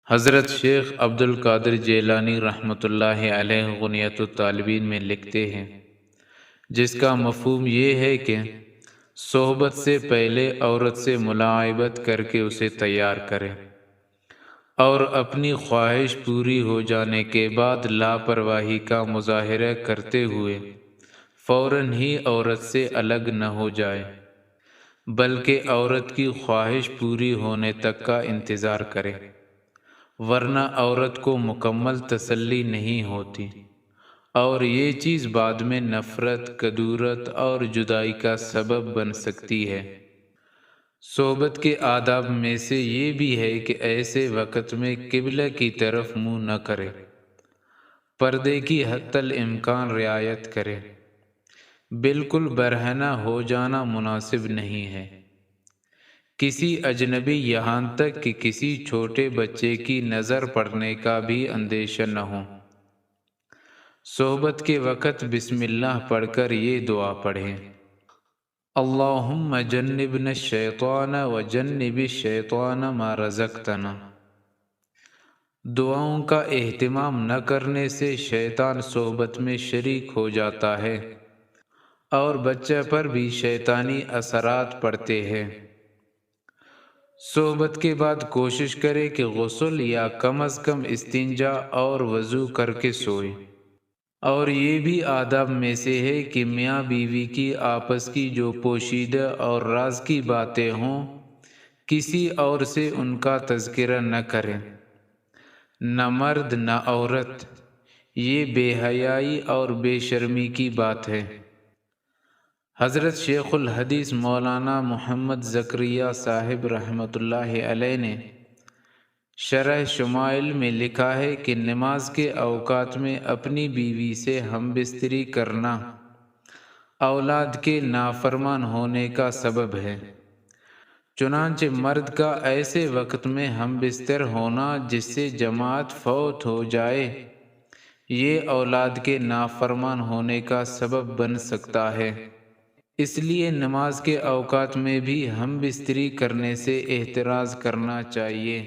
حضرت شیخ عبد القادر جیلانی رحمۃ اللہ علیہ غنیۃ الطالبین میں لکھتے ہیں، جس کا مفہوم یہ ہے کہ صحبت سے پہلے عورت سے ملاعبت کر کے اسے تیار کرے اور اپنی خواہش پوری ہو جانے کے بعد لاپرواہی کا مظاہرہ کرتے ہوئے فوراً ہی عورت سے الگ نہ ہو جائے، بلکہ عورت کی خواہش پوری ہونے تک کا انتظار کرے، ورنہ عورت کو مکمل تسلی نہیں ہوتی اور یہ چیز بعد میں نفرت، کدورت اور جدائی کا سبب بن سکتی ہے۔ صحبت کے آداب میں سے یہ بھی ہے کہ ایسے وقت میں قبلہ کی طرف منہ نہ کرے، پردے کی حتی الامکان رعایت کرے، بالکل برہنہ ہو جانا مناسب نہیں ہے۔ کسی اجنبی یہاں تک کہ کسی چھوٹے بچے کی نظر پڑنے کا بھی اندیشہ نہ ہو۔ صحبت کے وقت بسم اللہ پڑھ کر یہ دعا پڑھیں: اللہم جنبنا الشیطان وجنب الشیطان ما رزقتنا۔ دعاؤں کا اہتمام نہ کرنے سے شیطان صحبت میں شریک ہو جاتا ہے اور بچہ پر بھی شیطانی اثرات پڑتے ہیں۔ صحبت کے بعد کوشش کرے کہ غسل یا کم از کم استنجا اور وضو کر کے سوئے، اور یہ بھی آداب میں سے ہے کہ میاں بیوی کی آپس کی جو پوشیدہ اور راز کی باتیں ہوں، کسی اور سے ان کا تذکرہ نہ کریں، نہ مرد نہ عورت۔ یہ بے حیائی اور بے شرمی کی بات ہے۔ حضرت شیخ الحدیث مولانا محمد زکریا صاحب رحمۃ اللہ علیہ نے شرح شمائل میں لکھا ہے کہ نماز کے اوقات میں اپنی بیوی سے ہم بستری کرنا اولاد کے نافرمان ہونے کا سبب ہے۔ چنانچہ مرد کا ایسے وقت میں ہم بستر ہونا جس سے جماعت فوت ہو جائے، یہ اولاد کے نافرمان ہونے کا سبب بن سکتا ہے۔ اس لیے نماز کے اوقات میں بھی ہم بستری کرنے سے احتراز کرنا چاہیے۔